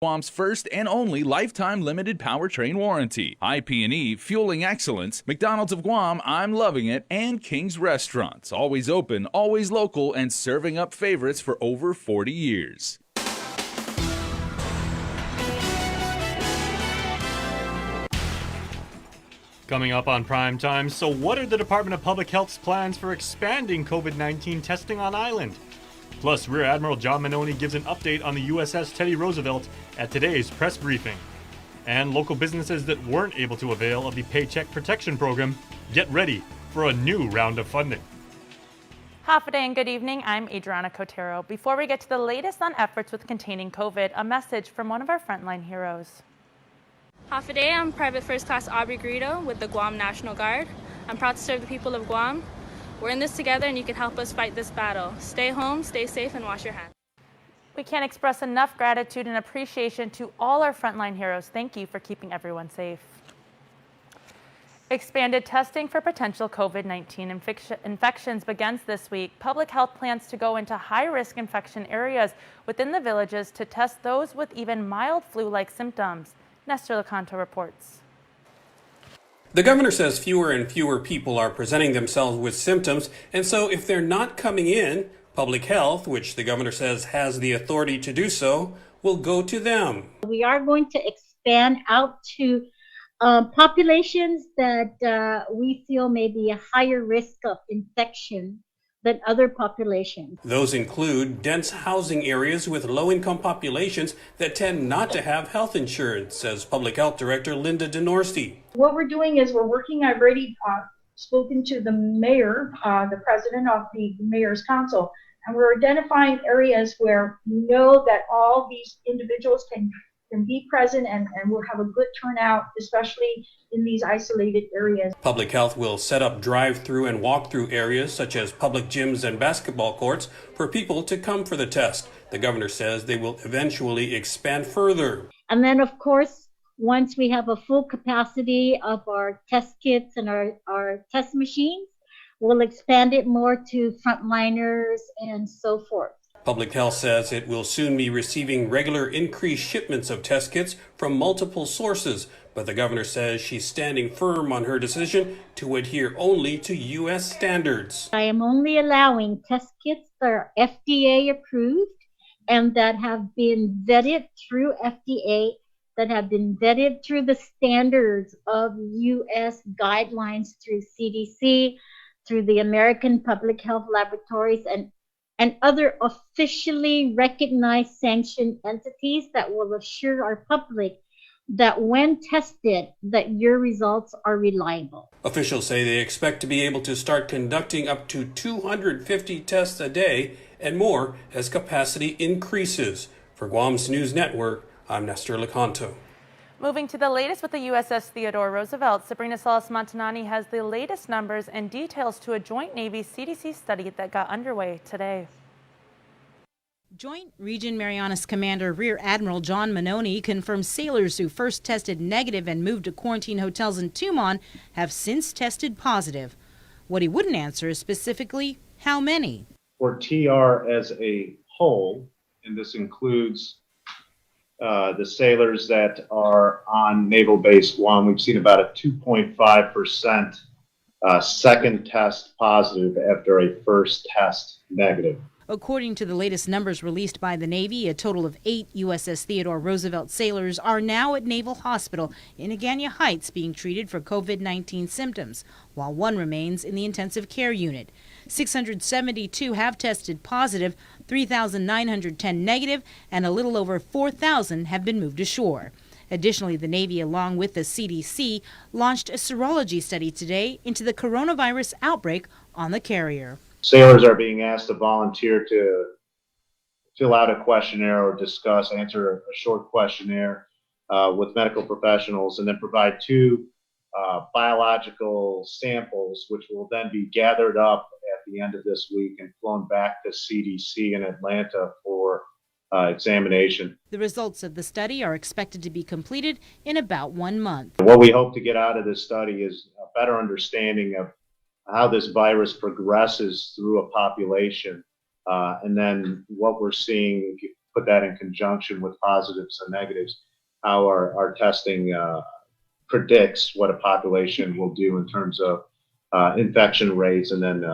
KUAM's first and only lifetime limited powertrain warranty. IP&E, fueling excellence. McDonald's of Guam, I'm loving it. And King's Restaurants, always open, always local, and serving up favorites for over 40 years. Coming up on Prime Time, so what are the Department of Public Health's plans for expanding COVID-19 testing on island? Plus, Rear Admiral John Manoni gives an update on the USS Theodore Roosevelt at today's press briefing. And local businesses that weren't able to avail of the Paycheck Protection Program get ready for a new round of funding. Half a day and good evening. I'm Adriana Cotero. Before we get to the latest on efforts with containing COVID, a message from one of our frontline heroes. Half a day, I'm Private First Class Aubrey Garrido with the Guam National Guard. I'm proud to serve the people of Guam. We're in this together and you can help us fight this battle. Stay home, stay safe, and wash your hands. We can't express enough gratitude and appreciation to all our frontline heroes. Thank you for keeping everyone safe. Expanded testing for potential COVID-19 infections begins this week. Public health plans to go into high-risk infection areas within the villages to test those with even mild flu-like symptoms. Nestor Lecanto reports. The governor says fewer and fewer people are presenting themselves with symptoms, and so if they're not coming in, public health, which the governor says has the authority to do so, will go to them. We are going to expand out to populations that we feel may be a higher risk of infection than other populations. Those include dense housing areas with low-income populations that tend not to have health insurance, says Public Health Director Linda DeNorsti. What we're doing is we're working, I've already spoken to the mayor, the president of the mayor's council, and we're identifying areas where we know that all these individuals can be present and we'll have a good turnout, especially in these isolated areas. Public Health will set up drive-through and walk-through areas such as public gyms and basketball courts for people to come for the test. The governor says they will eventually expand further. And then, of course, once we have a full capacity of our test kits and our test machines, we'll expand it more to frontliners and so forth. Public Health says it will soon be receiving regular increased shipments of test kits from multiple sources, but the governor says she's standing firm on her decision to adhere only to U.S. standards. I am only allowing test kits that are FDA approved and that have been vetted through FDA, that have been vetted through the standards of U.S. guidelines through CDC, through the American Public Health Laboratories, and other officially recognized sanctioned entities that will assure our public that when tested, that your results are reliable. Officials say they expect to be able to start conducting up to 250 tests a day and more as capacity increases. For Guam's News Network, I'm Nestor Lecanto. Moving to the latest with the USS Theodore Roosevelt, Sabrina Salas-Montanani has the latest numbers and details to a joint Navy CDC study that got underway today. Joint Region Marianas Commander Rear Admiral John Manoni confirms sailors who first tested negative and moved to quarantine hotels in Tumon have since tested positive. What he wouldn't answer is specifically how many. For TR as a whole, and this includes the sailors that are on Naval Base Guam, we've seen about a 2.5% second test positive after a first test negative. According to the latest numbers released by the Navy, a total of 8 USS Theodore Roosevelt sailors are now at Naval Hospital in Agana Heights being treated for COVID-19 symptoms, while one remains in the intensive care unit. 672 have tested positive, 3,910 negative, and a little over 4,000 have been moved ashore. Additionally, the Navy, along with the CDC, launched a serology study today into the coronavirus outbreak on the carrier. Sailors are being asked to volunteer to fill out a questionnaire or answer a short questionnaire with medical professionals, and then provide 2 biological samples, which will then be gathered up at the end of this week and flown back to CDC in Atlanta for examination. The results of the study are expected to be completed in about 1 month. What we hope to get out of this study is a better understanding of how this virus progresses through a population. And then what we're seeing, if you put that in conjunction with positives and negatives, how our testing predicts what a population will do in terms of infection rates and then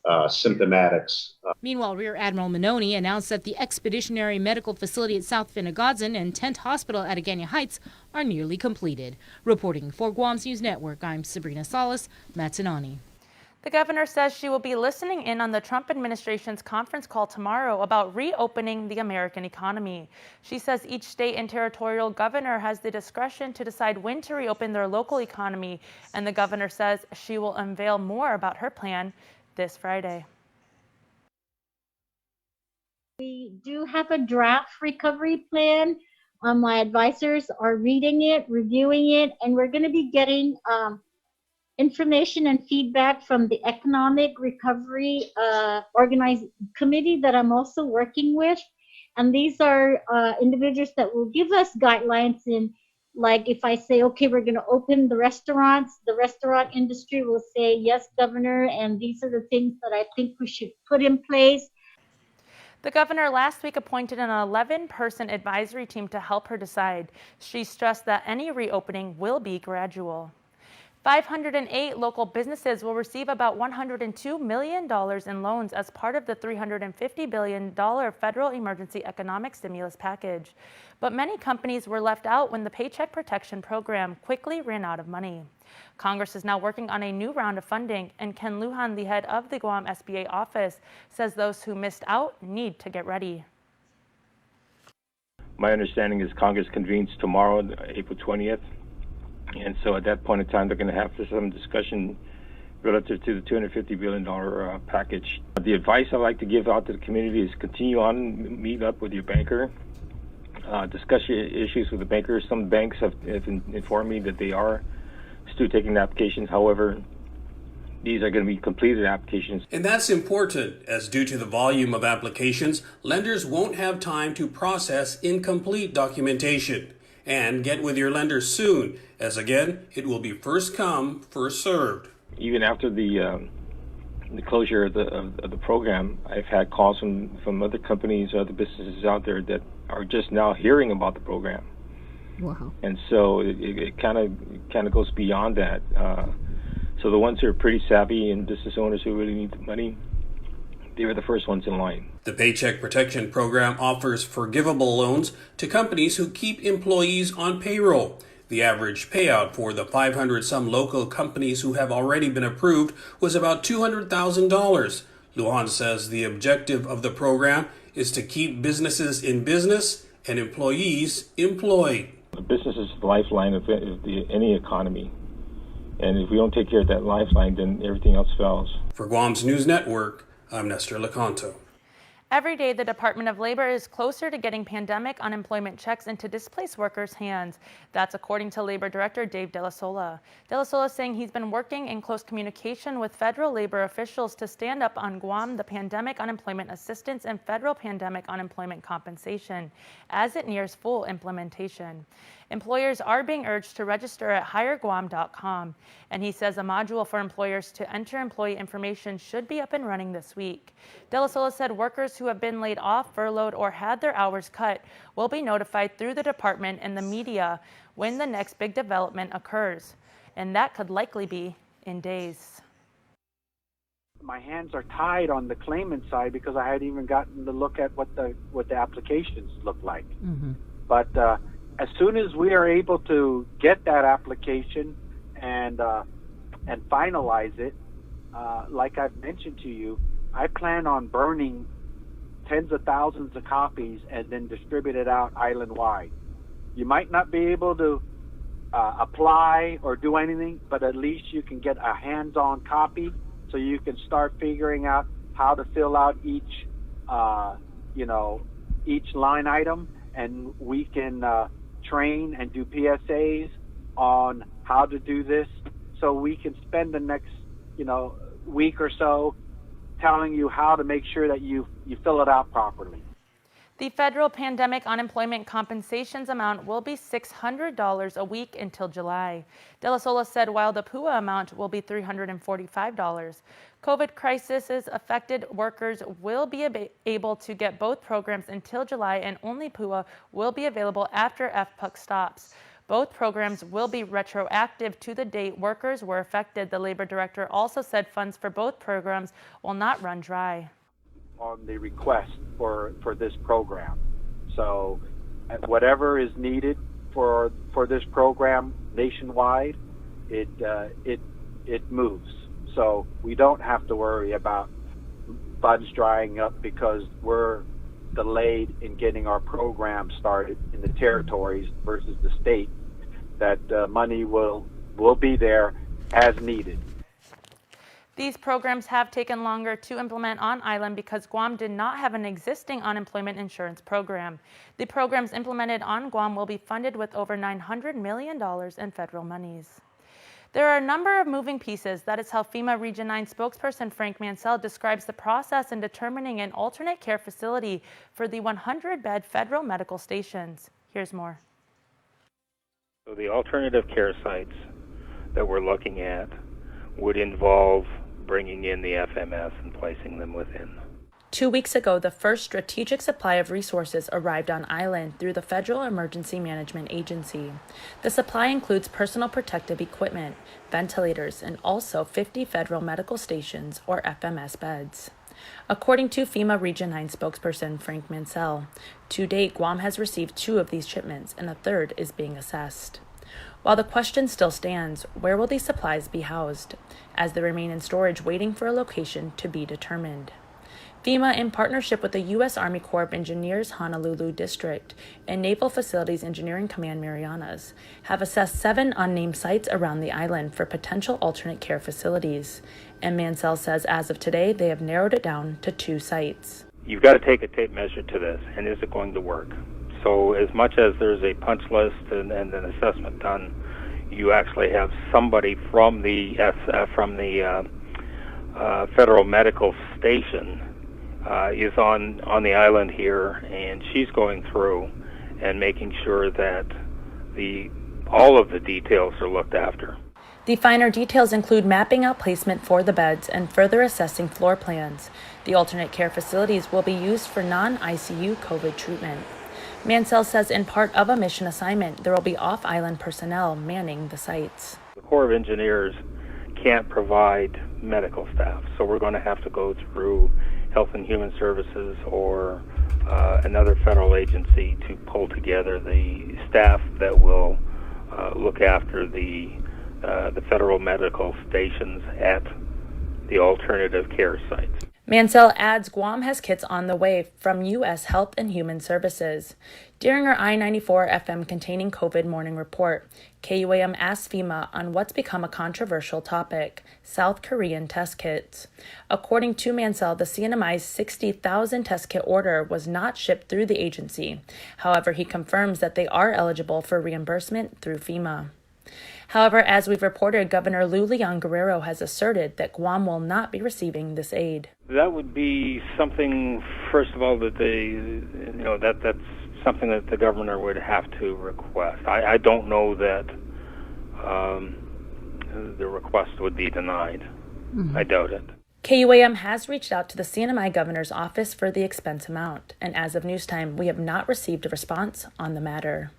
symptomatics. Meanwhile, Rear Admiral Manoni announced that the Expeditionary Medical Facility at South Finnegodzin and Tent Hospital at Agana Heights are nearly completed. Reporting for Guam's News Network, I'm Sabrina Salas, Matsunani. The governor says she will be listening in on the Trump administration's conference call tomorrow about reopening the American economy. She says each state and territorial governor has the discretion to decide when to reopen their local economy, and the governor says she will unveil more about her plan this Friday. We do have a draft recovery plan. My advisors are reading it, reviewing it, and we're going to be getting information and feedback from the Economic Recovery Organized Committee that I'm also working with. And these are individuals that will give us guidelines in, like, if I say, okay, we're going to open the restaurant industry will say, yes, Governor, and these are the things that I think we should put in place. The governor last week appointed an 11-person advisory team to help her decide. She stressed that any reopening will be gradual. 508 local businesses will receive about $102 million in loans as part of the $350 billion federal emergency economic stimulus package. But many companies were left out when the Paycheck Protection Program quickly ran out of money. Congress is now working on a new round of funding, and Ken Lujan, the head of the Guam SBA office, says those who missed out need to get ready. My understanding is Congress convenes tomorrow, April 20th. And so at that point in time, they're going to have some discussion relative to the $250 billion package. The advice I like to give out to the community is continue on, meet up with your banker, discuss your issues with the banker. Some banks have informed me that they are still taking applications. However, these are going to be completed applications. And that's important, as due to the volume of applications, lenders won't have time to process incomplete documentation. And get with your lender soon, as again, it will be first come, first served. Even after the closure of the program, I've had calls from other companies, other businesses out there that are just now hearing about the program. Wow. And so it kind of goes beyond that. So the ones who are pretty savvy and business owners who really need the money, they were the first ones in line. The Paycheck Protection Program offers forgivable loans to companies who keep employees on payroll. The average payout for the 500-some local companies who have already been approved was about $200,000. Lujan says the objective of the program is to keep businesses in business and employees employed. The business is the lifeline of any economy. And if we don't take care of that lifeline, then everything else fails. For Guam's News Network, I'm Nestor Lecanto. Every day, the Department of Labor is closer to getting pandemic unemployment checks into displaced workers' hands. That's according to Labor Director Dave De La Sola. De La Sola saying he's been working in close communication with federal labor officials to stand up on Guam the Pandemic Unemployment Assistance and Federal Pandemic Unemployment Compensation as it nears full implementation. Employers are being urged to register at hireguam.com, and he says a module for employers to enter employee information should be up and running this week. De La Sola said workers who have been laid off, furloughed, or had their hours cut will be notified through the department and the media when the next big development occurs, and that could likely be in days. My hands are tied on the claimant side because I hadn't even gotten to look at what the applications look like. Mm-hmm. But as soon as we are able to get that application and finalize it, like I've mentioned to you, I plan on burning tens of thousands of copies and then distribute it out island-wide. You might not be able to apply or do anything, but at least you can get a hands-on copy so you can start figuring out how to fill out each line item, and we can train and do PSAs on how to do this, so we can spend the next week or so telling you how to make sure that you fill it out properly. The federal pandemic unemployment compensations amount will be $600 a week until July. De La Sola said while the PUA amount will be $345. COVID crisis affected workers will be able to get both programs until July, and only PUA will be available after FPUC stops. Both programs will be retroactive to the date workers were affected. The labor director also said funds for both programs will not run dry. On the request for this program. So whatever is needed for this program nationwide, it moves. So we don't have to worry about funds drying up because we're delayed in getting our program started in the territories versus the state. That money will be there as needed. These programs have taken longer to implement on island because Guam did not have an existing unemployment insurance program. The programs implemented on Guam will be funded with over $900 million in federal monies. There are a number of moving pieces. That is how FEMA Region 9 spokesperson Frank Mansell describes the process in determining an alternate care facility for the 100-bed federal medical stations. Here's more. So the alternative care sites that we're looking at would involve bringing in the FMS and placing them within. 2 weeks ago, the first strategic supply of resources arrived on island through the Federal Emergency Management Agency. The supply includes personal protective equipment, ventilators, and also 50 federal medical stations or FMS beds. According to FEMA Region 9 spokesperson Frank Mansell, to date, Guam has received 2 of these shipments and a third is being assessed. While the question still stands, where will these supplies be housed, as they remain in storage waiting for a location to be determined? FEMA, in partnership with the U.S. Army Corps of Engineers Honolulu District and Naval Facilities Engineering Command Marianas, have assessed 7 unnamed sites around the island for potential alternate care facilities. And Mansell says as of today, they have narrowed it down to 2 sites. You've got to take a tape measure to this, and is it going to work? So as much as there's a punch list and an assessment done, you actually have somebody from the federal medical station is on the island here, and she's going through and making sure that all of the details are looked after. The finer details include mapping out placement for the beds and further assessing floor plans. The alternate care facilities will be used for non-ICU COVID treatment. Mansell says in part of a mission assignment, there will be off-island personnel manning the sites. The Corps of Engineers can't provide medical staff, so we're going to have to go through Health and Human Services or another federal agency to pull together the staff that will look after the federal medical stations at the alternative care sites. Mansell adds Guam has kits on the way from U.S. Health and Human Services. During our I-94 FM containing COVID morning report, KUAM asked FEMA on what's become a controversial topic, South Korean test kits. According to Mansell, the CNMI's 60,000 test kit order was not shipped through the agency. However, he confirms that they are eligible for reimbursement through FEMA. However, as we've reported, Governor Lou Leon Guerrero has asserted that Guam will not be receiving this aid. That would be something, first of all, that that's something that the governor would have to request. I don't know that the request would be denied. I doubt it. KUAM has reached out to the CNMI governor's office for the expense amount, and as of news time, we have not received a response on the matter.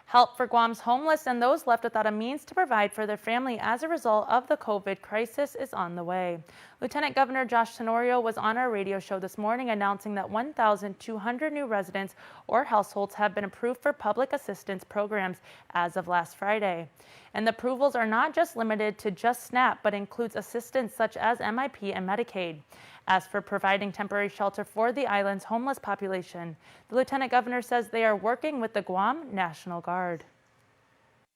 Help for Guam's homeless and those left without a means to provide for their family as a result of the COVID crisis is on the way. Lieutenant Governor Josh Tenorio was on our radio show this morning announcing that 1,200 new residents or households have been approved for public assistance programs as of last Friday. And the approvals are not just limited to just SNAP, but includes assistance such as MIP and Medicaid. As for providing temporary shelter for the island's homeless population, the Lieutenant Governor says they are working with the Guam National Guard.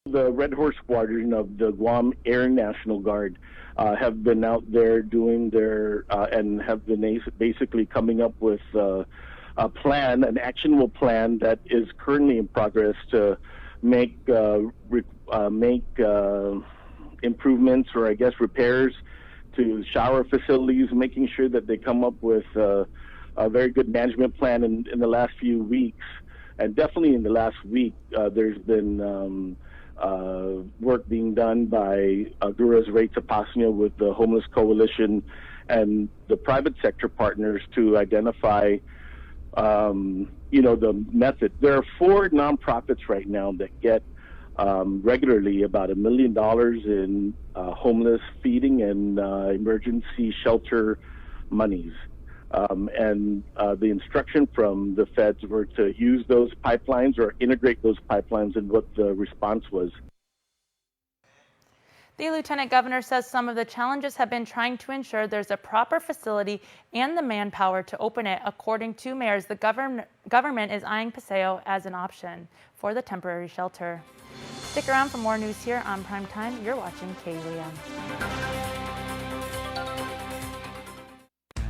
The Red Horse Squadron of the Guam Air National Guard have been out there doing their and have been basically coming up with a plan, an actionable plan that is currently in progress to make improvements, or I guess repairs, to shower facilities, making sure that they come up with a very good management plan. In the last few weeks, and definitely in the last week, there's been work being done by Gurus Ray Tapasnia with the Homeless Coalition and the private sector partners to identify, the method. There are 4 nonprofits right now that get regularly about $1 million in homeless feeding and emergency shelter monies. The instruction from the feds were to use those pipelines or integrate those pipelines, and what the response was. The Lieutenant Governor says some of the challenges have been trying to ensure there's a proper facility and the manpower to open it. According to mayors, the government is eyeing Paseo as an option for the temporary shelter. Stick around for more news here on Prime Time. You're watching KUAM.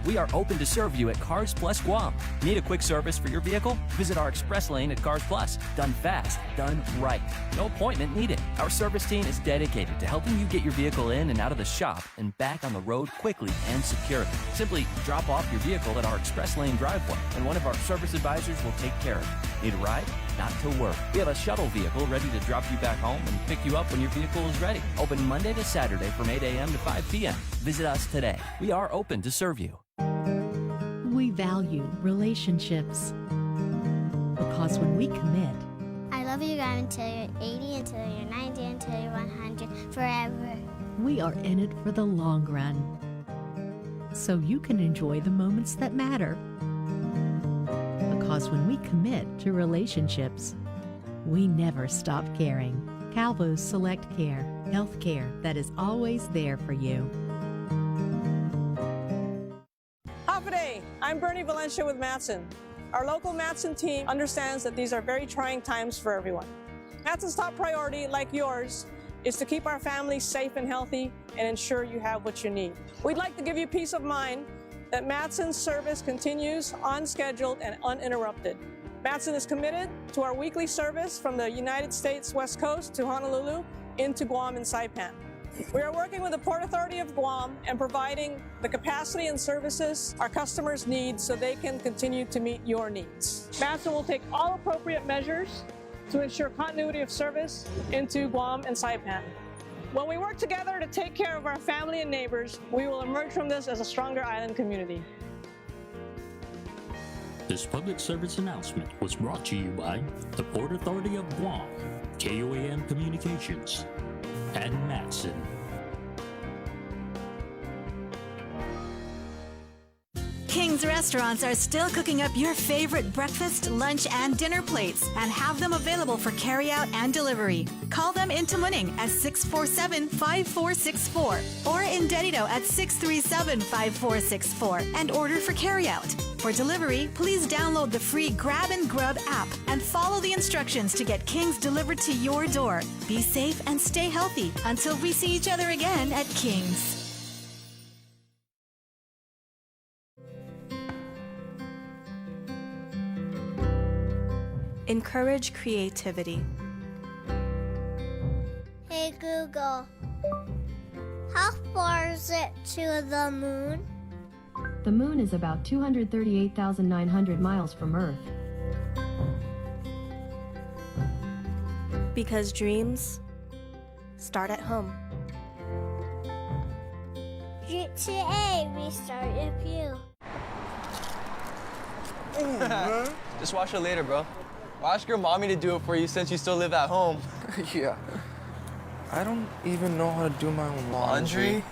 We are open to serve you at Cars Plus Guam. Need a quick service for your vehicle? Visit our express lane at Cars Plus. Done fast, done right. No appointment needed. Our service team is dedicated to helping you get your vehicle in and out of the shop and back on the road quickly and securely. Simply drop off your vehicle at our express lane driveway, and one of our service advisors will take care of it. Need a ride? Not to worry. We have a shuttle vehicle ready to drop you back home and pick you up when your vehicle is ready. Open Monday to Saturday from 8 a.m. to 5 p.m. Visit us today. We are open to serve you. We value relationships because when we commit, I love you guys until you're 80, until you're 90, until you're 100, forever. We are in it for the long run, so you can enjoy the moments that matter. Because when we commit to relationships, we never stop caring. Calvo's Select Care, health care that is always there for you. I'm Bernie Valencia with Matson. Our local Matson team understands that these are very trying times for everyone. Matson's top priority, like yours, is to keep our families safe and healthy and ensure you have what you need. We'd like to give you peace of mind that Matson's service continues on schedule and uninterrupted. Matson is committed to our weekly service from the United States West Coast to Honolulu into Guam and Saipan. We are working with the Port Authority of Guam and providing the capacity and services our customers need so they can continue to meet your needs. Matson will take all appropriate measures to ensure continuity of service into Guam and Saipan. When we work together to take care of our family and neighbors, we will emerge from this as a stronger island community. This public service announcement was brought to you by the Port Authority of Guam, KUAM Communications, and Matson. King's Restaurants are still cooking up your favorite breakfast, lunch, and dinner plates and have them available for carryout and delivery. Call them in Tamuning at 647-5464 or in Dedito at 637-5464 and order for carryout. For delivery, please download the free Grab and Grub app and follow the instructions to get King's delivered to your door. Be safe and stay healthy until we see each other again at King's. Encourage creativity. Hey Google, how far is it to the moon? The moon is about 238,900 miles from Earth. Because dreams start at home. GTA, we start with you. Just wash it later, bro. Ask your mommy to do it for you since you still live at home. Yeah. I don't even know how to do my own laundry.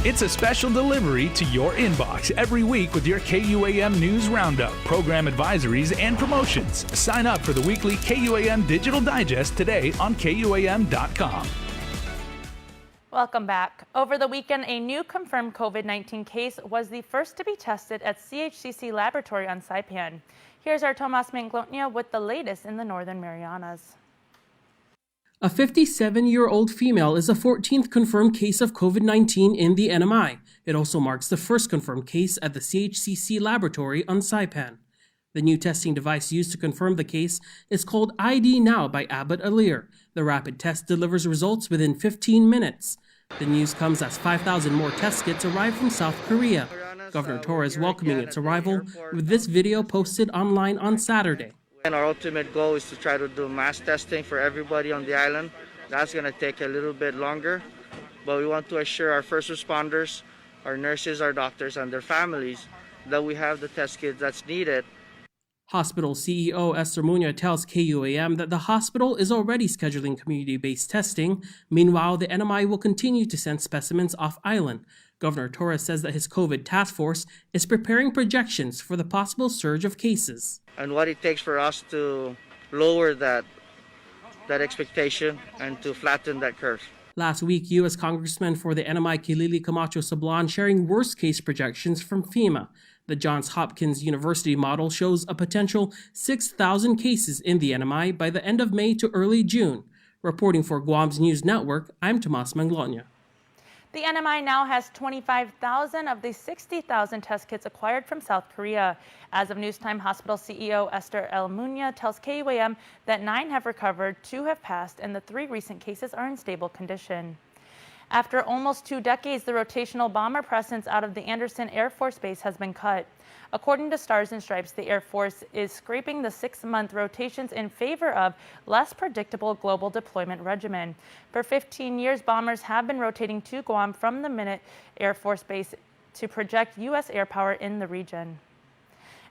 It's a special delivery to your inbox every week with your KUAM News Roundup, program advisories, and promotions. Sign up for the weekly KUAM Digital Digest today on KUAM.com. Welcome back. Over the weekend, a new confirmed COVID-19 case was the first to be tested at CHCC Laboratory on Saipan. Here's our Tomas Manglotnia with the latest in the Northern Marianas. A 57-year-old female is the 14th confirmed case of COVID-19 in the NMI. It also marks the first confirmed case at the CHCC Laboratory on Saipan. The new testing device used to confirm the case is called ID Now by Abbott Alir. The rapid test delivers results within 15 minutes. The news comes as 5,000 more test kits arrive from South Korea. Governor Torres welcoming its arrival with this video posted online on Saturday. And our ultimate goal is to try to do mass testing for everybody on the island. That's going to take a little bit longer, but we want to assure our first responders, our nurses, our doctors, and their families that we have the test kits that's needed. Hospital CEO Esther Muñoz tells KUAM that the hospital is already scheduling community-based testing. Meanwhile, the NMI will continue to send specimens off-island. Governor Torres says that his COVID task force is preparing projections for the possible surge of cases. And what it takes for us to lower that expectation and to flatten that curve. Last week, U.S. Congressman for the NMI Kilili Camacho Sablan sharing worst-case projections from FEMA. The Johns Hopkins University model shows a potential 6,000 cases in the NMI by the end of May to early June. Reporting for Guam's News Network, I'm Tomas Manglona. The NMI now has 25,000 of the 60,000 test kits acquired from South Korea. As of Newstime, Hospital CEO Esther L. Muñoz tells KUAM that 9 have recovered, 2 have passed, and the 3 recent cases are in stable condition. After almost 2 decades, the rotational bomber presence out of the Andersen Air Force Base has been cut. According to Stars and Stripes, the Air Force is scraping the 6-month rotations in favor of less predictable global deployment regimen. For 15 years, bombers have been rotating to Guam from the Minute Air Force Base to project U.S. air power in the region.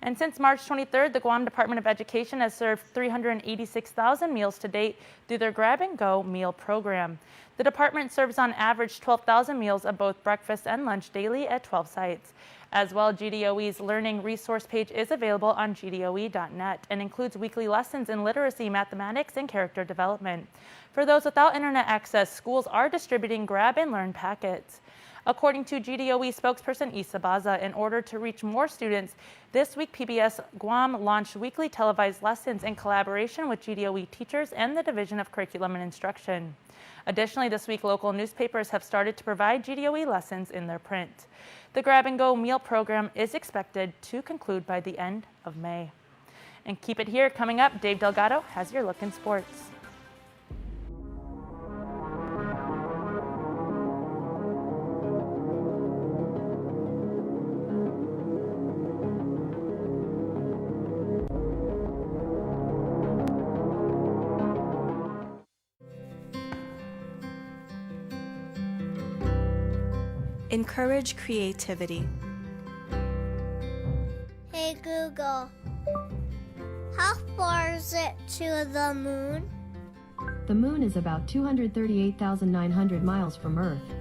And since March 23rd, the Guam Department of Education has served 386,000 meals to date through their grab-and-go meal program. The department serves on average 12,000 meals of both breakfast and lunch daily at 12 sites. As well, GDOE's Learning Resource page is available on gdoe.net and includes weekly lessons in literacy, mathematics, and character development. For those without internet access, schools are distributing grab-and-learn packets. According to GDOE spokesperson Isa Baza, in order to reach more students, this week PBS Guam launched weekly televised lessons in collaboration with GDOE teachers and the Division of Curriculum and Instruction. Additionally, this week local newspapers have started to provide GDOE lessons in their print. The grab-and-go meal program is expected to conclude by the end of May. And keep it here. Coming up, Dave Delgado has your look in sports. Encourage creativity. Hey Google, how far is it to the moon? The moon is about 238,900 miles from Earth.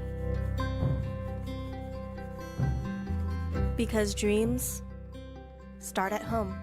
Because dreams start at home.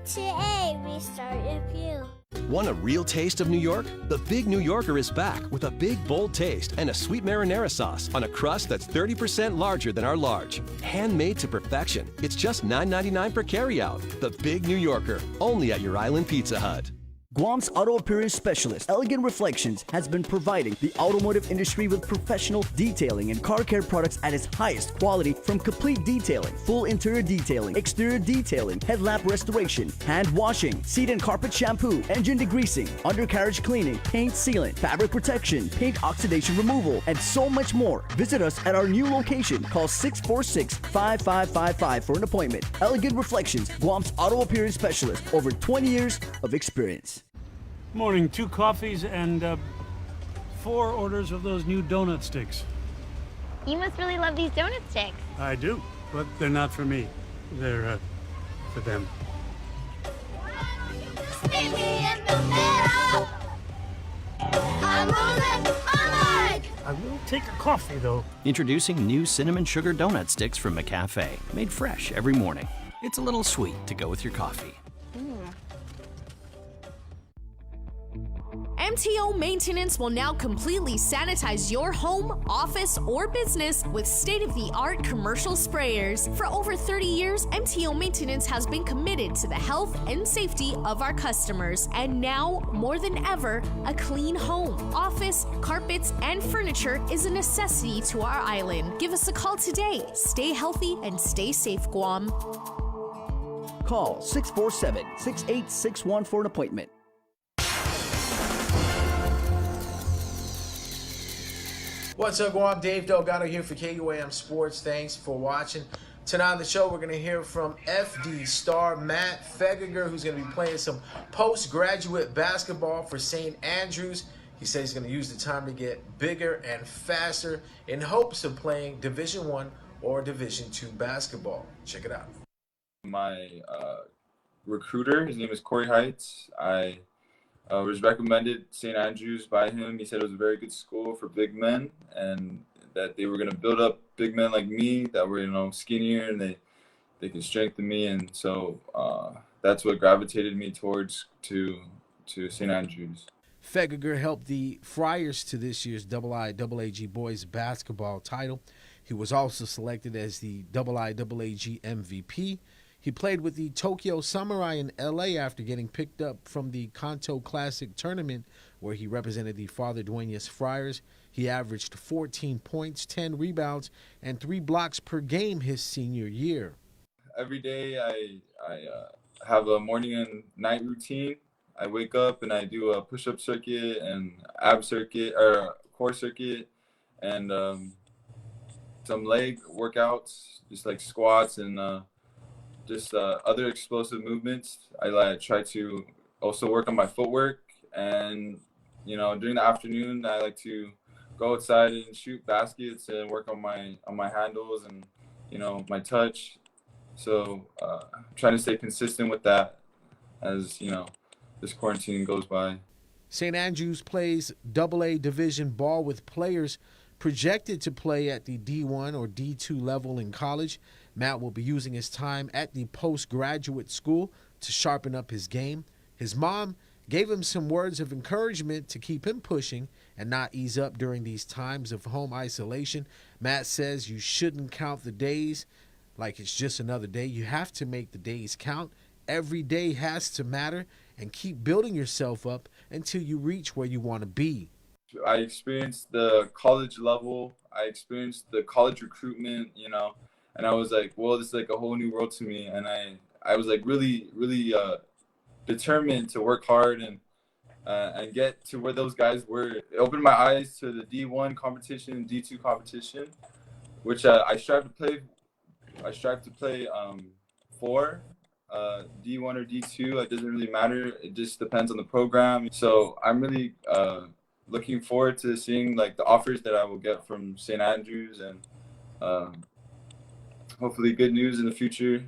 Today we start with you. Want a real taste of New York? The Big New Yorker is back with a big, bold taste and a sweet marinara sauce on a crust that's 30% larger than our large. Handmade to perfection. It's just $9.99 per carryout. The Big New Yorker, only at your island Pizza Hut. Guam's auto appearance specialist, Elegant Reflections, has been providing the automotive industry with professional detailing and car care products at its highest quality, from complete detailing, full interior detailing, exterior detailing, headlamp restoration, hand washing, seat and carpet shampoo, engine degreasing, undercarriage cleaning, paint sealant, fabric protection, paint oxidation removal, and so much more. Visit us at our new location. Call 646-5555 for an appointment. Elegant Reflections, Guam's auto appearance specialist, over 20 years of experience. Morning, 2 coffees and 4 orders of those new donut sticks. You must really love these donut sticks. I do, but they're not for me. They're for them. Stick me in the middle. I'm losing my mind. I will take a coffee, though. Introducing new cinnamon sugar donut sticks from McCafe, made fresh every morning. It's a little sweet to go with your coffee. MTO Maintenance will now completely sanitize your home, office, or business with state-of-the-art commercial sprayers. For over 30 years, MTO Maintenance has been committed to the health and safety of our customers. And now, more than ever, a clean home, office, carpets, and furniture is a necessity to our island. Give us a call today. Stay healthy and stay safe, Guam. Call 647-6861 for an appointment. What's up, Guam? Dave Delgado here for KUAM Sports. Thanks for watching. Tonight on the show, we're going to hear from FD star Matt Fegiger, who's going to be playing some postgraduate basketball for St. Andrews. He says he's going to use the time to get bigger and faster in hopes of playing Division I or Division II basketball. Check it out. My recruiter, his name is Corey Heights. I was recommended St. Andrews by him. He said it was a very good school for big men and that they were going to build up big men like me that were, skinnier, and they could strengthen me. And so that's what gravitated me towards to St. Andrews. Fegiger helped the Friars to this year's IIAAG boys basketball title. He was also selected as the IIAAG MVP. He played with the Tokyo Samurai in LA after getting picked up from the Kanto Classic tournament, where he represented the Father Duenas Friars. He averaged 14 points, 10 rebounds, and 3 blocks per game his senior year. Every day I have a morning and night routine. I wake up and I do a push-up circuit and ab circuit or core circuit and some leg workouts, just like squats and other explosive movements. I try to also work on my footwork, and during the afternoon I like to go outside and shoot baskets and work on my handles and my touch. So I'm trying to stay consistent with that as this quarantine goes by. St. Andrews plays AA division ball with players projected to play at the D1 or D2 level in college. Matt will be using his time at the postgraduate school to sharpen up his game. His mom gave him some words of encouragement to keep him pushing and not ease up during these times of home isolation. Matt says you shouldn't count the days like it's just another day. You have to make the days count. Every day has to matter, and keep building yourself up until you reach where you want to be. I experienced the college level. I experienced the college recruitment, and I was like, well, this is like a whole new world to me. And I was like really, really determined to work hard and get to where those guys were. It opened my eyes to the D1 competition and D2 competition, which I strive to play. I strive to play for D1 or D2. It doesn't really matter. It just depends on the program. So I'm really looking forward to seeing like the offers that I will get from St. Andrews, and hopefully good news in the future.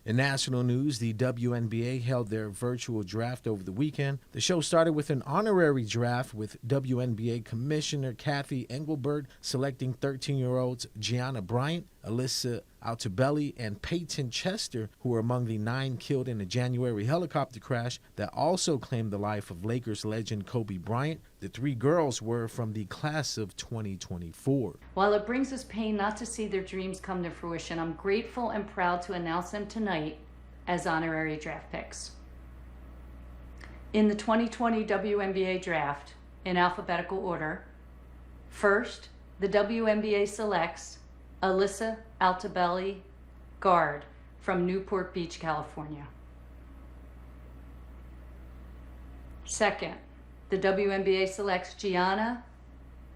In national news, the WNBA held their virtual draft over the weekend. The show started with an honorary draft with WNBA Commissioner Kathy Engelbert selecting 13-year-olds Gianna Bryant, Alyssa Altobelli, and Peyton Chester, who were among the 9 killed in a January helicopter crash that also claimed the life of Lakers legend Kobe Bryant. The 3 girls were from the class of 2024. While it brings us pain not to see their dreams come to fruition, I'm grateful and proud to announce them tonight as honorary draft picks. In the 2020 WNBA draft, in alphabetical order, first, the WNBA selects Alyssa Altobelli, guard, from Newport Beach, California. Second, the WNBA selects Gianna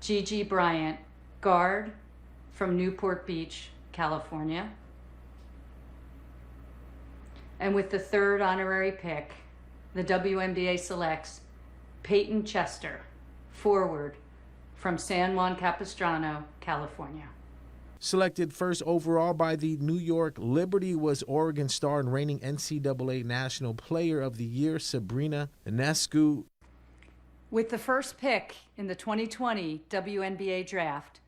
Gigi Bryant, guard, from Newport Beach, California. And with the third honorary pick, the WNBA selects Peyton Chester, forward, from San Juan Capistrano, California. Selected first overall by the New York Liberty was Oregon star and reigning NCAA National Player of the Year, Sabrina Ionescu. With the first pick in the 2020 WNBA draft,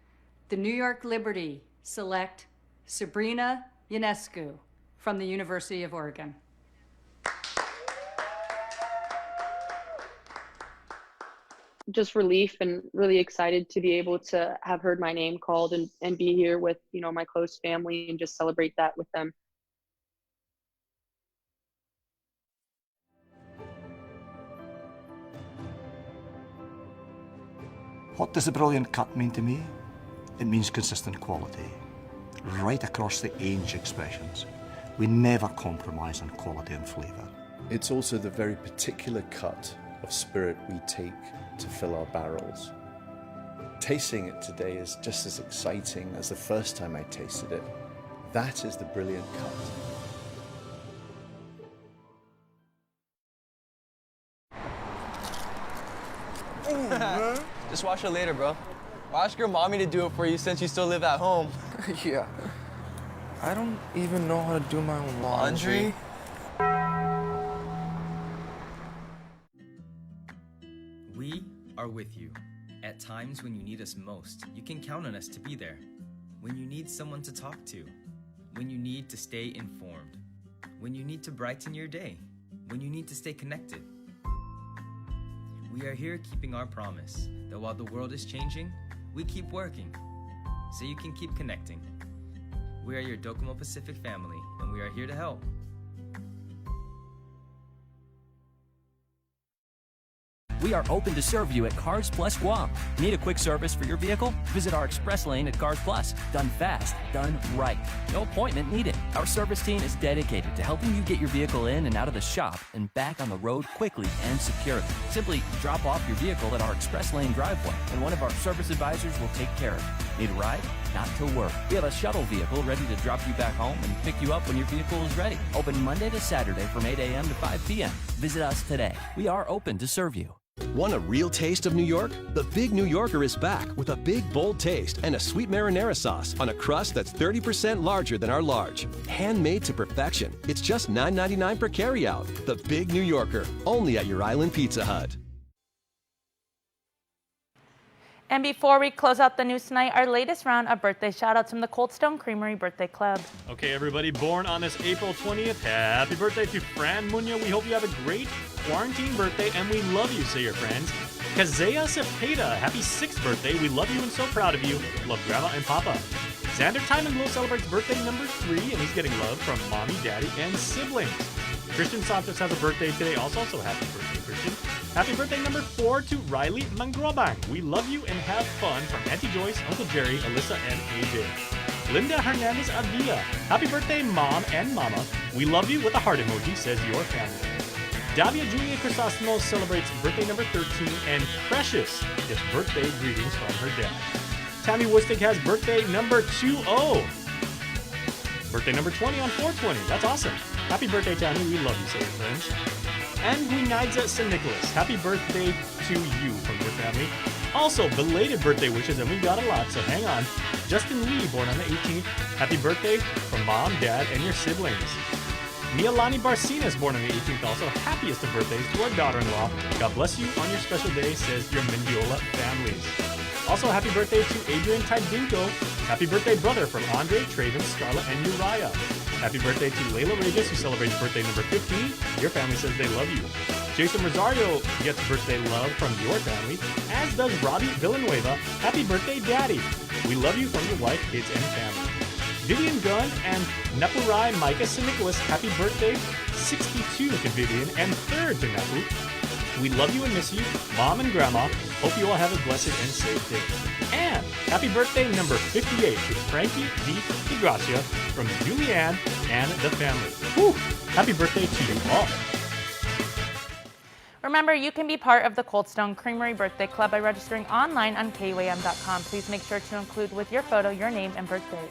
the New York Liberty select Sabrina Ionescu from the University of Oregon. Just relief and really excited to be able to have heard my name called and be here with, my close family and just celebrate that with them. What does the brilliant cut mean to me? It means consistent quality. Right across the age expressions. We never compromise on quality and flavour. It's also the very particular cut of spirit we take to fill our barrels. Tasting it today is just as exciting as the first time I tasted it. That is the brilliant cut. Just wash it later, bro. Or ask your mommy to do it for you since you still live at home. Yeah. I don't even know how to do my own laundry. We are with you. At times when you need us most, you can count on us to be there. When you need someone to talk to. When you need to stay informed. When you need to brighten your day. When you need to stay connected. We are here keeping our promise that while the world is changing, we keep working so you can keep connecting. We are your Docomo Pacific family, and we are here to help. We are open to serve you at Cars Plus Guam. Need a quick service for your vehicle? Visit our express lane at Cars Plus. Done fast, done right. No appointment needed. Our service team is dedicated to helping you get your vehicle in and out of the shop and back on the road quickly and securely. Simply drop off your vehicle at our express lane driveway, and one of our service advisors will take care of it. Need a ride? Not to worry. We have a shuttle vehicle ready to drop you back home and pick you up when your vehicle is ready. Open Monday to Saturday from 8 a.m. to 5 p.m. Visit us today. We are open to serve you. Want a real taste of New York? The Big New Yorker is back with a big, bold taste and a sweet marinara sauce on a crust that's 30% larger than our large. Handmade to perfection. It's just $9.99 per carryout. The Big New Yorker, only at your Island Pizza Hut. And before we close out the news tonight, our latest round of birthday shout-outs from the Cold Stone Creamery Birthday Club. Okay, everybody, born on this April 20th, happy birthday to Fran Munoz. We hope you have a great quarantine birthday, and we love you, say your friends. Kazea Cepeda, happy 6th birthday. We love you and so proud of you. Love Grandma and Papa. Xander Time Glow celebrates birthday number 3, and he's getting love from Mommy, Daddy, and siblings. Christian Santos has a birthday today also, so happy birthday, Christian. Happy birthday number 4 to Riley Mangrobang. We love you and have fun from Auntie Joyce, Uncle Jerry, Alyssa, and AJ. Linda Hernandez Avila. Happy birthday, Mom and Mama. We love you with a heart emoji, says your family. Davia Julia Crisosimo celebrates birthday number 13, and Precious gets birthday greetings from her dad. Tammy Woostig has birthday number 20. Birthday number 20 on 420. That's awesome. Happy birthday, Tammy. We love you, say your friends. And Guinaidza St. Nicholas. Happy birthday to you from your family. Also, belated birthday wishes, and we've got a lot, so hang on. Justin Lee, born on the 18th. Happy birthday from Mom, Dad, and your siblings. Mialani Barcinas, born on the 18th, also. Happiest of birthdays to our daughter-in-law. God bless you on your special day, says your Mendiola families. Also, happy birthday to Adrian Tydinko. Happy birthday, brother, from Andre, Traven, Scarlett, and Uriah. Happy birthday to Layla Regis, who celebrates birthday number 15. Your family says they love you. Jason Rosario gets birthday love from your family, as does Robbie Villanueva. Happy birthday, Daddy. We love you from your wife, kids, and family. Vivian Gunn and Napurai Micah St. Nicholas. Happy birthday, 62 to Vivian, and 3rd to Napu. We love you and miss you, Mom and Grandma. Hope you all have a blessed and safe day. And happy birthday number 58 to Frankie D. Gracia from Julianne and the family. Whew. Happy birthday to you all. Remember, you can be part of the Cold Stone Creamery Birthday Club by registering online on KUAM.com. Please make sure to include with your photo your name and birthday.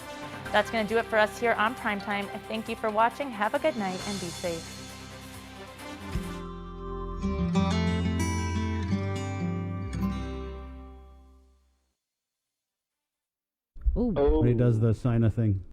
That's going to do it for us here on Primetime. Thank you for watching. Have a good night and be safe. He does the sign a thing.